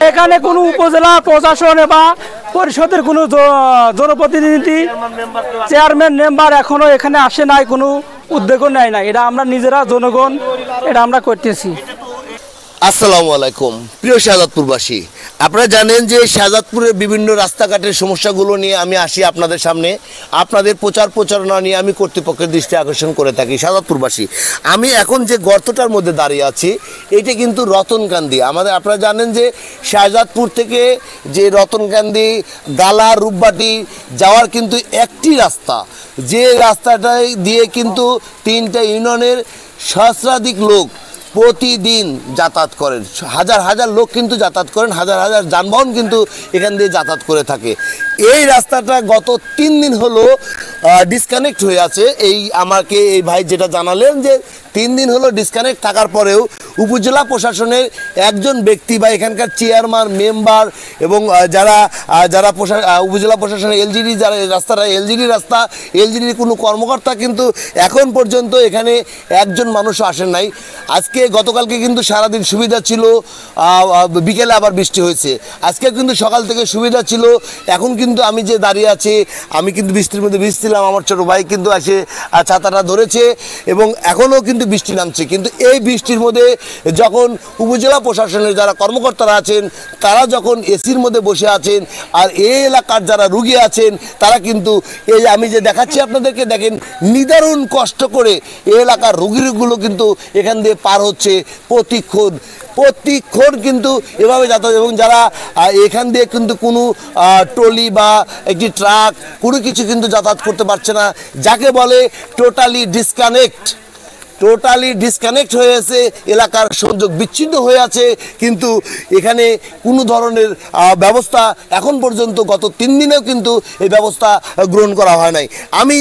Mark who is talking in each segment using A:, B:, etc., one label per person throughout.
A: এখানে কোনো উপজেলা প্রশাসন বা পরিষদের কোনো জনপ্রতিনিধি চেয়ারম্যান মেম্বার এখনো এখানে আসে নাই, কোনো উদ্যোগও নেয় না। এটা আমরা নিজেরা জনগণ এটা আমরা করতেছি।
B: আসসালামু আলাইকুম প্রিয় শাহজাদপুরবাসী, আপনারা জানেন যে শাহজাদপুরের বিভিন্ন রাস্তাঘাটের সমস্যাগুলো নিয়ে আমি আসি আপনাদের সামনে, আপনাদের প্রচারণা নিয়ে আমি কর্তৃপক্ষের দৃষ্টি আকর্ষণ করে থাকি। শাহজাদপুরবাসী, আমি এখন যে গর্তটার মধ্যে দাঁড়িয়ে আছি এটা কিন্তু রতনকান্দি। আপনারা জানেন যে শাহজাদপুর থেকে যে রতনকান্দি গালা রূপবাটি যাওয়ার কিন্তু একটি রাস্তা, যে রাস্তাটাই দিয়ে কিন্তু 3টা ইউনিয়নের সহস্রাধিক লোক প্রতিদিন যাতায়াত করেন। হাজার হাজার লোক কিন্তু যাতায়াত করেন, হাজার হাজার যানবাহন কিন্তু এখান দিয়ে যাতায়াত করে থাকে। এই রাস্তাটা গত 3 দিন হলো ডিসকানেক্ট হয়ে আছে। আমাকে এই ভাই যেটা জানালেন যে 3 দিন হলো ডিসকানেক্ট থাকার পরেও উপজেলা প্রশাসনের একজন ব্যক্তি বা এখানকার চেয়ারম্যান মেম্বার এবং যারা উপজেলা প্রশাসনের এলজিডি যারা রাস্তাটা এলজিডির কোনো কর্মকর্তা কিন্তু এখন পর্যন্ত এখানে একজন মানুষও আসেন নাই। গতকালকে কিন্তু সারাদিন সুবিধা ছিল, বিকেলে আবার বৃষ্টি হয়েছে। আজকে কিন্তু সকাল থেকে সুবিধা ছিল। এখন কিন্তু আমি যে দাঁড়িয়ে আছি, আমি কিন্তু বৃষ্টির মধ্যে ভিজছিলাম, আমার ছোটো ভাই কিন্তু এসে ছাতাটা ধরেছে এবং এখনও কিন্তু বৃষ্টি নামছে। কিন্তু এই বৃষ্টির মধ্যে যখন উপজেলা প্রশাসনের যারা কর্মকর্তারা আছেন তারা যখন এসির মধ্যে বসে আছেন, আর এই এলাকার যারা রুগী আছেন তারা কিন্তু এই আমি যে দেখাচ্ছি আপনাদেরকে, দেখেন নিদারুণ কষ্ট করে এই এলাকার রুগীগুলো কিন্তু এখান দিয়ে পার হচ্ছে প্রতিক্ষণ কিন্তু এভাবে যাতায়াত। এবং যারা এখান দিয়ে কিন্তু কোনো ট্রলি বা একটি ট্রাক কোনো কিছু কিন্তু যাতায়াত করতে পারছে না, যাকে বলে টোটালি ডিসকানেক্ট হয়ে আছে, এলাকার সংযোগ বিচ্ছিন্ন হয়ে আছে। কিন্তু এখানে কোনো ধরনের ব্যবস্থা এখন পর্যন্ত গত 3 দিনেও কিন্তু এই ব্যবস্থা গ্রহণ করা হয় নাই। আমি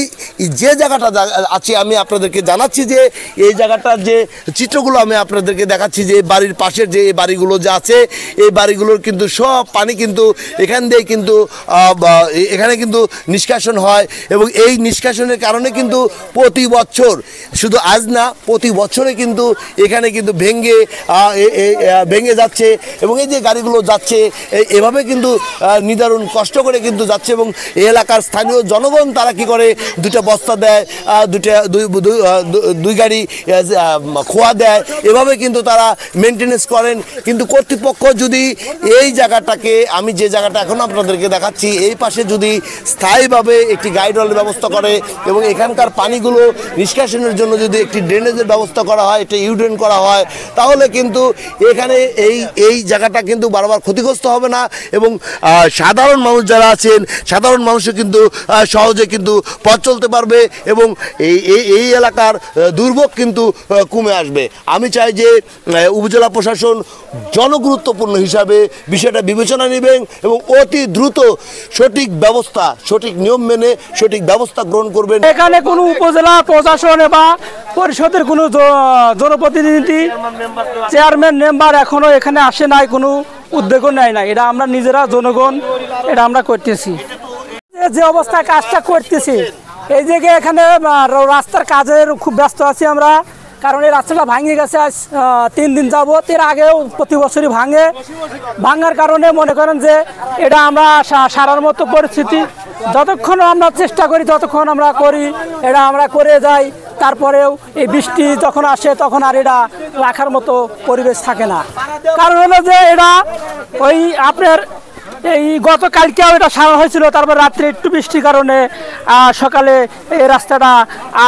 B: যে জায়গাটা আছি আমি আপনাদেরকে জানাচ্ছি যে এই জায়গাটার যে চিত্রগুলো আমি আপনাদেরকে দেখাচ্ছি, যে বাড়ির পাশের যে বাড়িগুলো যে আছে এই বাড়িগুলোর কিন্তু সব পানি কিন্তু এখান দিয়ে কিন্তু এখানে কিন্তু নিষ্কাশন হয় এবং এই নিষ্কাশনের কারণে কিন্তু প্রতি বছর, শুধু আজ না প্রতি বছরে কিন্তু এখানে কিন্তু ভেঙে যাচ্ছে এবং এই যে গাড়িগুলো যাচ্ছে এভাবে কিন্তু নিদারুণ কষ্ট করে কিন্তু যাচ্ছে। এবং এই এলাকার স্থানীয় জনগণ তারা কি করে, 2টা বস্তা দেয়, দুই গাড়ি খোয়া দেয়, এভাবে কিন্তু তারা মেনটেনেন্স করেন। কিন্তু কর্তৃপক্ষ যদি এই জায়গাটাকে, আমি যে জায়গাটা এখন আপনাদেরকে দেখাচ্ছি এই পাশে যদি স্থায়ীভাবে একটি গাইডওয়ালের ব্যবস্থা করে এবং এখানকার পানিগুলো নিষ্কাশনের জন্য যদি একটি ড্রেনেজের ব্যবস্থা করা হয়, এটা ইউড্রেন করা হয়, তাহলে কিন্তু এখানে এই জায়গাটা কিন্তু বারবার ক্ষতিগ্রস্ত হবে না এবং সাধারণ মানুষ যারা আছেন সাধারণ মানুষও কিন্তু সহজে কিন্তু পথ চলতে পারবে এবং এই এলাকার দুর্ভোগ কিন্তু কমে আসবে। আমি চাই যে উপজেলা প্রশাসন জনগুরুত্বপূর্ণ হিসাবে বিষয়টা বিবেচনা নেবেন এবং অতি দ্রুত সঠিক ব্যবস্থা, সঠিক নিয়ম মেনে সঠিক ব্যবস্থা গ্রহণ করবেন।
A: এখানে কোনো উপজেলা প্রশাসন বা পরিষদের কোনো জনপ্রতিনিধি চেয়ারম্যান মেম্বার এখনো এখানে আসে নাই, কোনো উদ্যোগও নেয় না। এটা আমরা নিজেরা জনগণ এটা আমরা করতেছি। যে অবস্থায় কাজটা করতেছি এই জায়গায় এখানে রাস্তার কাজের খুব ব্যস্ত আছি আমরা, কারণ এই রাস্তাটা ভাঙে গেছে আজ 3 দিন যাবত। এর আগেও প্রতি বছরই ভাঙার কারণে মনে করেন যে এটা আমরা সারার মতো পরিস্থিতি, যতক্ষণ আমরা চেষ্টা করি ততক্ষণ আমরা করি, এটা আমরা করে যাই। তারপরেও এই বৃষ্টি যখন আসে তখন আর এটা রাখার মতো পরিবেশ থাকে না। কারণ হলো যে এটা ওই আপনার এই গতকালকেও এটা সারা হয়েছিল, তারপর রাত্রে একটু বৃষ্টির কারণে সকালে এই রাস্তাটা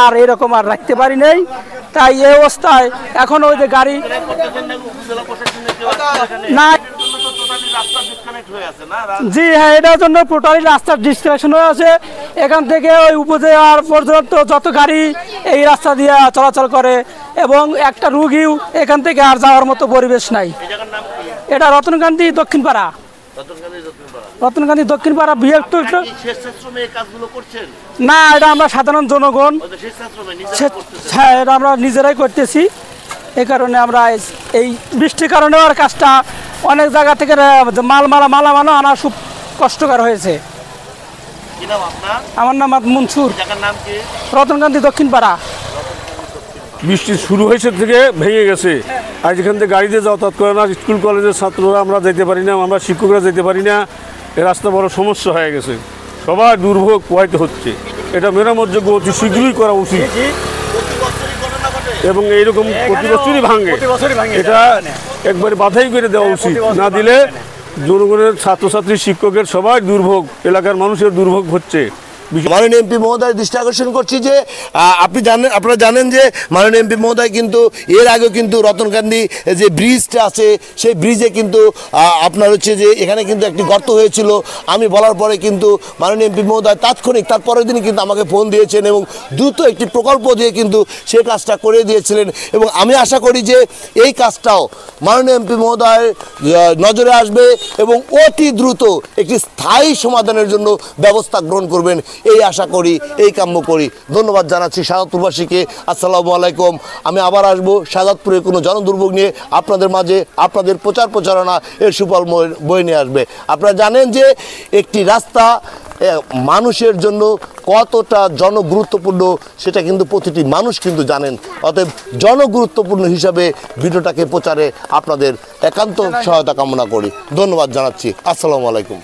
A: আর এরকম আর রাখতে পারি নাই। তাই এই অবস্থায় এখন ওই যে গাড়ি না, জি হ্যাঁ, এটার জন্য টোটালি রাস্তার ডিসকানেকশন হয়ে আছে। এখান থেকে ওই উপজেলার পর্যন্ত যত গাড়ি এই রাস্তা দিয়ে চলাচল করে এবং একটা রুগীও এখান থেকে আর যাওয়ার মতো পরিবেশ নাই। এটা রতনকান্দি দক্ষিণপাড়া, বৃহত্তর না, এটা আমরা সাধারণ জনগণ, হ্যাঁ এটা আমরা নিজেরাই করতেছি। এই কারণে আমরা এই বৃষ্টির কারণে আর কাজটা অনেক জায়গা থেকে মালামাল আনা খুব কষ্টকর হয়েছে। আমার নাম মনসুর, রতনকান্দি দক্ষিণপাড়া।
C: বৃষ্টি শুরু হয়েছে থেকে ভেঙে গেছে। আর যেখান থেকে গাড়িতে যাতায়াত করে না, স্কুল কলেজের ছাত্ররা আমরা যেতে পারি না, আমরা শিক্ষকরা যেতে পারি না। এই রাস্তা বড় সমস্যা হয়ে গেছে, সবাই দুর্ভোগ পোহাইতে হচ্ছে। এটা মেরামতযোগ্য অতি শীঘ্রই করা উচিত এবং এইরকম প্রতি বছরই ভাঙে, এটা একবারে বাধাই করে দেওয়া উচিত। না দিলে জনগণের, ছাত্রছাত্রী, শিক্ষকের সবাই দুর্ভোগ, এলাকার মানুষের দুর্ভোগ হচ্ছে।
B: মাননীয় এমপি মহোদয় দৃষ্টি আকর্ষণ করছি যে আপনারা জানেন যে মাননীয় এমপি মহোদয় কিন্তু এর আগেও কিন্তু রতনকান্দি যে ব্রিজটা আছে সেই ব্রিজে কিন্তু আপনার হচ্ছে যে এখানে কিন্তু একটি গর্ত হয়েছিল। আমি বলার পরে কিন্তু মাননীয় এমপি মহোদয় তাৎক্ষণিক তার পরের দিনই কিন্তু আমাকে ফোন দিয়েছেন এবং দ্রুত একটি প্রকল্প দিয়ে কিন্তু সেই কাজটা করে দিয়েছিলেন। এবং আমি আশা করি যে এই কাজটাও মাননীয় এমপি মহোদয় নজরে আসবে এবং অতি দ্রুত একটি স্থায়ী সমাধানের জন্য ব্যবস্থা গ্রহণ করবেন, এই আশা করি, এই কাম্য করি। ধন্যবাদ জানাচ্ছি শাহজাদপুরবাসীকে। আসসালামু আলাইকুম। আমি আবার আসবো শাহজাদপুরে কোনো জনদুর্ভোগ নিয়ে আপনাদের মাঝে, আপনাদের প্রচারণা এর সুফল বয়ে নিয়ে আসবে। আপনারা জানেন যে একটি রাস্তা মানুষের জন্য কতটা জনগুরুত্বপূর্ণ সেটা কিন্তু প্রতিটি মানুষ কিন্তু জানেন। অতএব জনগুরুত্বপূর্ণ হিসাবে ভিডিওটাকে প্রচারে আপনাদের একান্ত সহায়তা কামনা করি। ধন্যবাদ জানাচ্ছি। আসসালামু আলাইকুম।